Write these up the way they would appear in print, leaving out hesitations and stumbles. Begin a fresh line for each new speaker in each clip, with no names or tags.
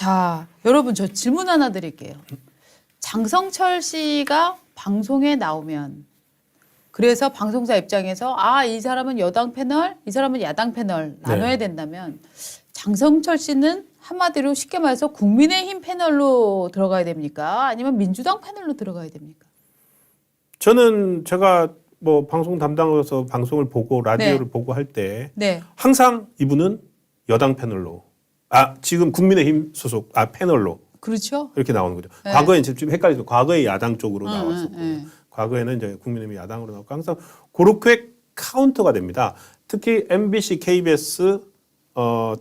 자, 여러분 저 질문 하나 드릴게요. 장성철 씨가 방송에 나오면 그래서 방송사 입장에서 이 사람은 여당 패널, 이 사람은 야당 패널 나눠야 된다면 장성철 씨는 한마디로 쉽게 말해서 국민의힘 패널로 들어가야 됩니까? 아니면 민주당 패널로 들어가야 됩니까?
저는 제가 뭐 방송 담당으로서 방송을 보고 라디오를 보고 할 때 항상 이분은 여당 패널로 지금 국민의힘 소속 패널로
그렇죠.
이렇게 나오는 거죠. 과거에 지금 헷갈리죠. 과거에 야당 쪽으로 나왔었고 과거에는 이제 국민의힘이 야당으로 나왔고 항상 그렇게 카운터가 됩니다. 특히 MBC, KBS,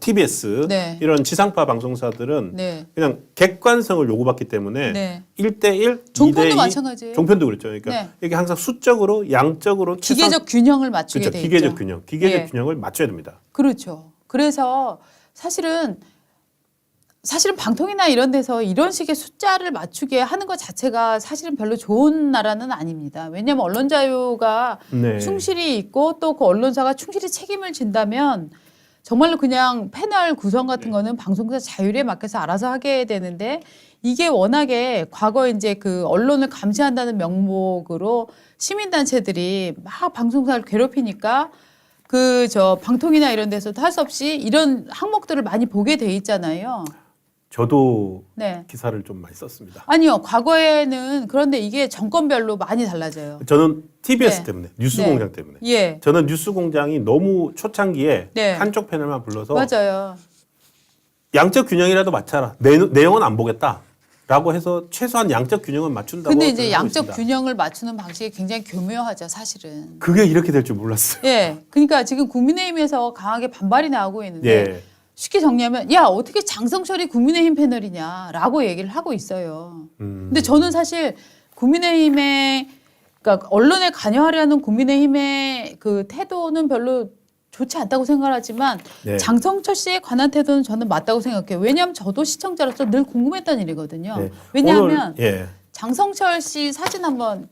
TBS 이런 지상파 방송사들은 그냥 객관성을 요구받기 때문에 1대1,
종편도
2대2,
마찬가지예요.
종편도 그렇죠. 그러니까 이게 항상 수적으로 양적으로
기계적 균형을 맞추게
그렇죠.
돼
기계적
있죠.
균형, 기계적 균형을 맞춰야 됩니다.
그렇죠. 그래서 사실은 방통이나 이런 데서 이런 식의 숫자를 맞추게 하는 것 자체가 사실은 별로 좋은 나라는 아닙니다. 왜냐하면 언론 자유가 충실히 있고 또 그 언론사가 충실히 책임을 진다면 정말로 그냥 패널 구성 같은 거는 방송사 자율에 맡겨서 알아서 하게 되는데 이게 워낙에 과거에 이제 그 언론을 감시한다는 명목으로 시민단체들이 막 방송사를 괴롭히니까 방통이나 이런 데서도 할 수 없이 이런 항목들을 많이 보게 돼 있잖아요.
저도 기사를 좀 많이 썼습니다.
아니요. 과거에는 그런데 이게 정권별로 많이 달라져요.
저는 TBS 때문에, 뉴스공장 때문에. 저는 뉴스공장이 너무 초창기에 한쪽 패널만 불러서
맞아요.
양적 균형이라도 맞춰라. 내용은 안 보겠다. 라고 해서 최소한 양적 균형은 맞춘다고.
근데 이제 양적 균형을 맞추는 방식이 굉장히 교묘하죠, 사실은.
그게 이렇게 될 줄 몰랐어요.
그러니까 지금 국민의힘에서 강하게 반발이 나오고 있는데 쉽게 정리하면 어떻게 장성철이 국민의힘 패널이냐라고 얘기를 하고 있어요. 근데 저는 사실 국민의힘의 그러니까 언론에 관여하려는 국민의힘의 그 태도는 별로 좋지 않다고 생각하지만 장성철 씨에 관한 태도는 저는 맞다고 생각해요. 왜냐하면 저도 시청자로서 늘 궁금했던 일이거든요. 왜냐하면 장성철 씨 사진 한번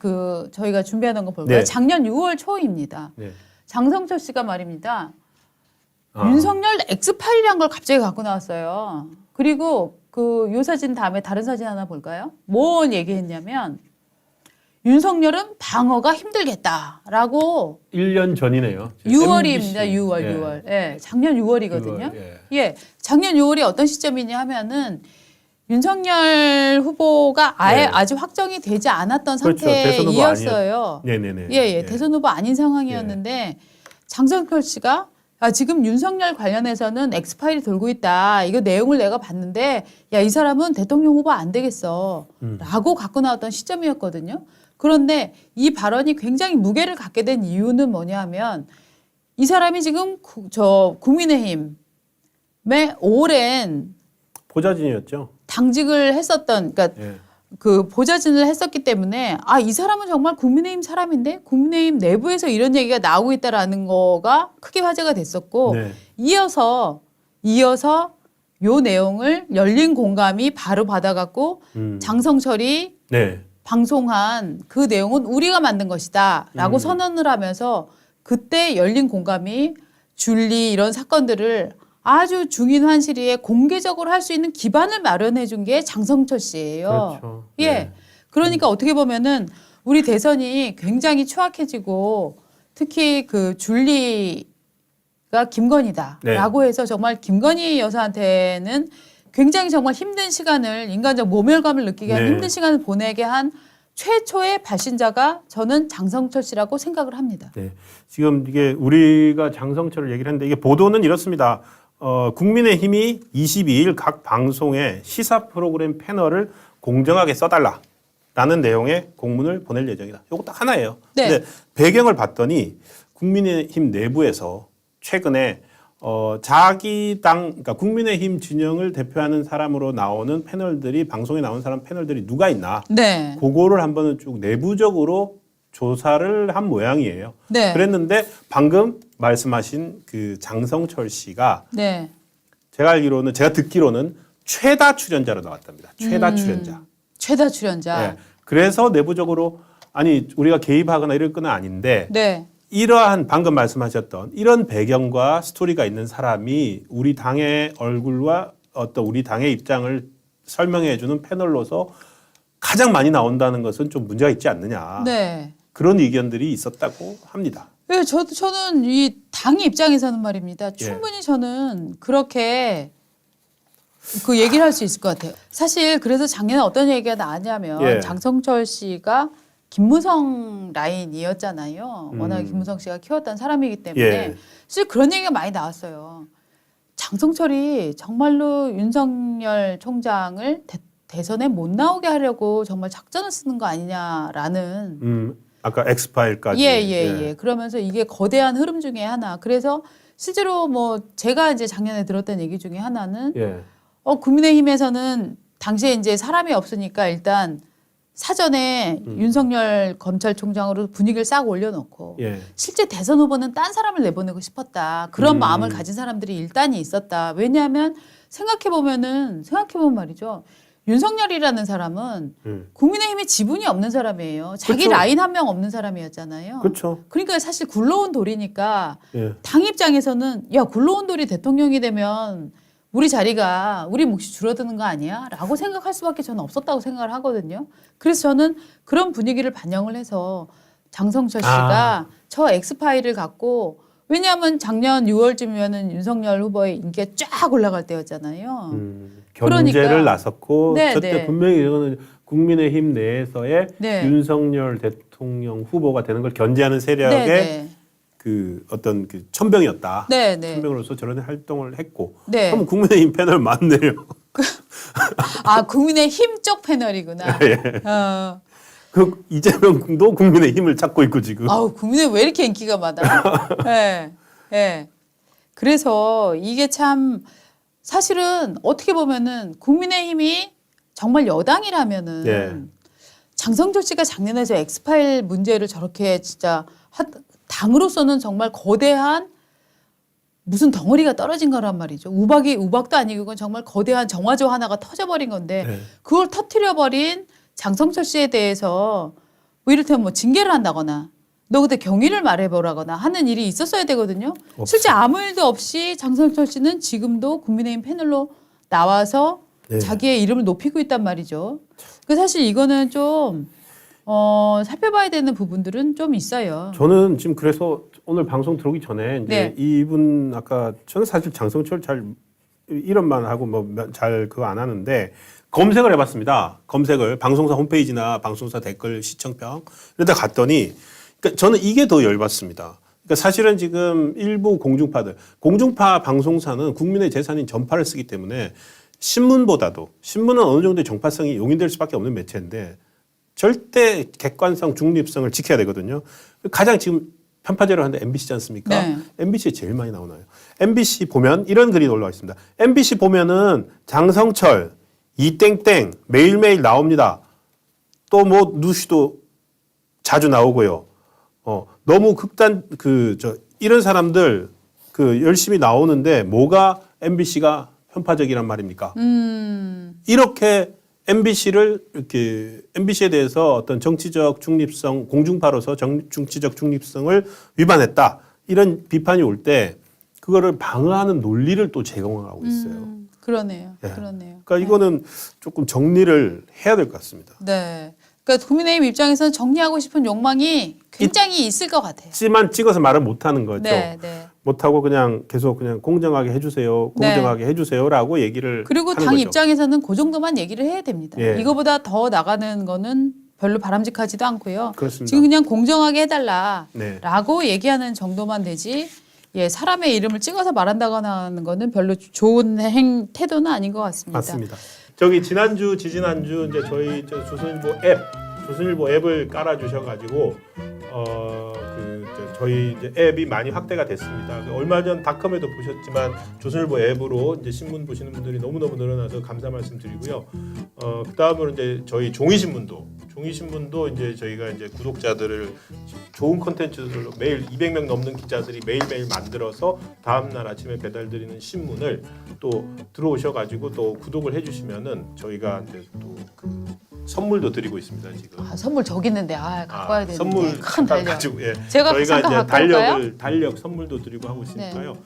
저희가 준비하는 거 볼까요? 작년 6월 초입니다. 장성철 씨가 말입니다. 윤석열 엑스파일이란 걸 갑자기 갖고 나왔어요. 그리고 요 사진 다음에 다른 사진 하나 볼까요? 뭔 얘기했냐면 윤석열은 방어가 힘들겠다라고
1년 전이네요.
6월입니다. 6월. 작년 6월이거든요. 작년 6월이 어떤 시점이냐 하면은 윤석열 후보가 아직 확정이 되지 않았던 상태이었어요. 대선 후보 아닌 상황이었는데 장성철 씨가 지금 윤석열 관련해서는 엑스파일이 돌고 있다. 이거 내용을 내가 봤는데 이 사람은 대통령 후보 안 되겠어. 라고 갖고 나왔던 시점이었거든요. 그런데 이 발언이 굉장히 무게를 갖게 된 이유는 뭐냐 하면 이 사람이 지금 국민의힘의 오랜
보좌진이었죠.
당직을 했었던 그 보좌진을 했었기 때문에 이 사람은 정말 국민의힘 사람인데 국민의힘 내부에서 이런 얘기가 나오고 있다라는 거가 크게 화제가 됐었고 이어서 요 내용을 열린 공감이 바로 받아갖고 장성철이 방송한 그 내용은 우리가 만든 것이다 라고 선언을 하면서 그때 열린 공감이 줄리 이런 사건들을 아주 중인환 시리에 공개적으로 할 수 있는 기반을 마련해 준 게 장성철 씨예요.
그렇죠.
그러니까 어떻게 보면은 우리 대선이 굉장히 추악해지고 특히 그 줄리가 김건희다라고 해서 정말 김건희 여사한테는 굉장히 정말 힘든 시간을 인간적 모멸감을 느끼게 한 힘든 시간을 보내게 한 최초의 발신자가 저는 장성철 씨라고 생각을 합니다.
지금 이게 우리가 장성철을 얘기를 했는데 이게 보도는 이렇습니다. 국민의힘이 22일 각 방송의 시사 프로그램 패널을 공정하게 써달라라는 내용의 공문을 보낼 예정이다. 이거 딱 하나예요. 근데 배경을 봤더니 국민의힘 내부에서 최근에 자기 당, 그러니까 국민의힘 진영을 대표하는 사람으로 나오는 패널들이 방송에 나온 사람 패널들이 누가 있나? 그거를 한번은 쭉 내부적으로 조사를 한 모양이에요. 그랬는데 방금 말씀하신 그 장성철 씨가 제가 알기로는 제가 듣기로는 최다 출연자로 나왔답니다. 최다 출연자.
최다 출연자.
그래서 내부적으로 우리가 개입하거나 이럴 건 아닌데 이러한 방금 말씀하셨던 이런 배경과 스토리가 있는 사람이 우리 당의 얼굴과 어떤 우리 당의 입장을 설명해주는 패널로서 가장 많이 나온다는 것은 좀 문제가 있지 않느냐.
네.
그런 의견들이 있었다고 합니다.
네, 저는 이 당의 입장에서는 말입니다. 충분히 저는 그렇게 그 얘기를 할 수 있을 것 같아요. 사실 그래서 작년에 어떤 얘기가 나왔냐면 장성철 씨가 김무성 라인이었잖아요. 워낙 김무성 씨가 키웠던 사람이기 때문에 사실 그런 얘기가 많이 나왔어요. 장성철이 정말로 윤석열 총장을 대선에 못 나오게 하려고 정말 작전을 쓰는 거 아니냐라는
아까 엑스파일까지.
예. 그러면서 이게 거대한 흐름 중에 하나. 그래서 실제로 뭐 제가 이제 작년에 들었던 얘기 중에 하나는 국민의힘에서는 당시에 이제 사람이 없으니까 일단 사전에 윤석열 검찰총장으로 분위기를 싹 올려놓고 실제 대선 후보는 딴 사람을 내보내고 싶었다. 그런 마음을 가진 사람들이 일단이 있었다. 왜냐하면 생각해보면 말이죠. 윤석열이라는 사람은 국민의힘에 지분이 없는 사람이에요. 자기
그쵸.
라인 한 명 없는 사람이었잖아요.
그렇죠.
그러니까 사실 굴러온 돌이니까 당 입장에서는 야 굴러온 돌이 대통령이 되면 우리 자리가 우리 몫이 줄어드는 거 아니야? 라고 생각할 수밖에 저는 없었다고 생각을 하거든요. 그래서 저는 그런 분위기를 반영을 해서 장성철 씨가 저 엑스파일을 갖고 왜냐하면 작년 6월쯤이면은 윤석열 후보의 인기가 쫙 올라갈 때였잖아요.
견제를
그러니까.
나섰고
네,
그때
네.
분명히 이거는 국민의힘 내에서의 윤석열 대통령 후보가 되는 걸 견제하는 세력의 그 어떤 그 천병이었다. 천병으로서 저런 활동을 했고. 그럼 국민의힘 패널 맞네요.
아 국민의힘 쪽 패널이구나.
그 이재명도 국민의힘을 찾고 있고 지금.
아우 국민의힘 왜 이렇게 인기가 많아? 그래서 이게 참 사실은 어떻게 보면은 국민의힘이 정말 여당이라면은 장성철 씨가 작년에 저 엑스파일 문제를 저렇게 진짜 당으로서는 정말 거대한 무슨 덩어리가 떨어진 거란 말이죠. 우박도 아니고 이건 정말 거대한 정화조 하나가 터져버린 건데 그걸 터트려버린 장성철 씨에 대해서 뭐 이를테면 뭐 징계를 한다거나 너 그때 경위를 말해보라거나 하는 일이 있었어야 되거든요. 실제 아무 일도 없이 장성철 씨는 지금도 국민의힘 패널로 나와서 자기의 이름을 높이고 있단 말이죠. 그래서 사실 이거는 좀 살펴봐야 되는 부분들은 좀 있어요.
저는 지금 그래서 오늘 방송 들어오기 전에 이제 이분 아까 저는 사실 장성철 잘 이름만 하고 뭐 잘 그거 안 하는데 검색을 해봤습니다. 검색을 방송사 홈페이지나 방송사 댓글 시청평 이러다 갔더니 그러니까 저는 이게 더 열받습니다. 그러니까 사실은 지금 일부 공중파 방송사는 국민의 재산인 전파를 쓰기 때문에 신문은 어느 정도의 정파성이 용인될 수밖에 없는 매체인데 절대 객관성, 중립성을 지켜야 되거든요. 가장 지금 편파제로 하는데 MBC지 않습니까? MBC에 제일 많이 나오나요? MBC 보면 이런 글이 올라와 있습니다. MBC 보면은 장성철, 이땡땡 매일매일 나옵니다. 또 뭐 누시도 자주 나오고요. 너무 이런 사람들 열심히 나오는데 뭐가 MBC가 편파적이란 말입니까? 이렇게 MBC에 대해서 어떤 정치적 중립성, 공중파로서 정치적 중립성을 위반했다. 이런 비판이 올 때 그거를 방어하는 논리를 또 제공하고 있어요.
그러네요.
그러니까 이거는 조금 정리를 해야 될 것 같습니다.
그러니까 국민의힘 입장에서는 정리하고 싶은 욕망이 굉장히 있을 것 같아요.
있지만 찍어서 말을 못하는 거죠. 못하고 그냥 계속 그냥 공정하게 해주세요라고 얘기를
그리고
하는
당
거죠.
입장에서는 그 정도만 얘기를 해야 됩니다. 이거보다 더 나가는 거는 별로 바람직하지도 않고요.
그렇습니다.
지금 그냥 공정하게 해달라라고 얘기하는 정도만 되지 사람의 이름을 찍어서 말한다거나 하는 거는 별로 좋은 태도는 아닌 것 같습니다.
맞습니다. 저기 지지난주 이제 저희 조선일보 앱을 깔아주셔가지고 저희 이제 앱이 많이 확대가 됐습니다. 얼마 전 닷컴에도 보셨지만 조선일보 앱으로 이제 신문 보시는 분들이 너무너무 늘어나서 감사 말씀드리고요. 그 다음으로 이제 저희 종이신문도 이제 저희가 이제 구독자들을 좋은 콘텐츠들로 매일 200명 넘는 기자들이 매일매일 만들어서 다음날 아침에 배달드리는 신문을 또 들어오셔가지고 또 구독을 해주시면은 저희가 이제 또 선물도 드리고 있습니다 지금.
선물 저기 있는데 갖고 와야 되는데.
선물
큰 달력.
가지고
제가
저희가
잠깐
이제 달력 선물도 드리고 하고 있으니까요.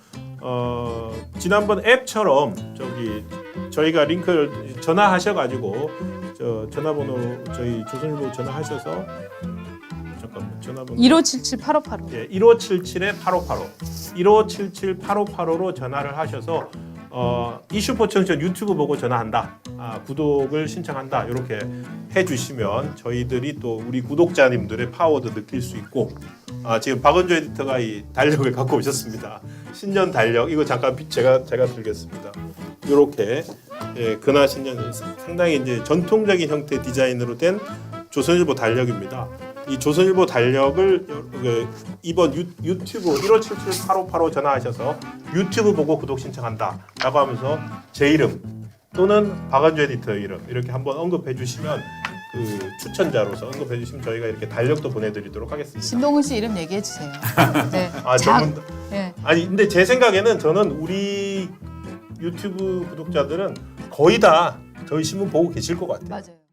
지난번 앱처럼 저기 저희가 링크를 전화하셔가지고 저 전화번호 저희 조선일보 전화하셔서 잠깐만 전화번호
1577-8585.
예, 1577-8585 1577-8585로 전화를 하셔서 이슈포청천 유튜브 보고 전화한다. 구독을 신청한다. 이렇게 해주시면 저희들이 또 우리 구독자님들의 파워도 느낄 수 있고 지금 박은조 에디터가 이 달력을 갖고 오셨습니다. 신년 달력 이거 잠깐 제가 들겠습니다. 이렇게 근하 신년 상당히 이제 전통적인 형태 디자인으로 된 조선일보 달력입니다. 이 조선일보 달력을 이번 유튜브 1577-8585 전화하셔서 유튜브 보고 구독 신청한다라고 하면서 제 이름 또는 박은조 에디터 이름 이렇게 한번 언급해 주시면 그 추천자로서 언급해 주시면 저희가 이렇게 달력도 보내드리도록 하겠습니다.
신동훈 씨 이름 얘기해 주세요. 네.
전문
네.
아니 근데 제 생각에는 저는 우리 유튜브 구독자들은 거의 다 저희 신문 보고 계실 것 같아요.
맞아요.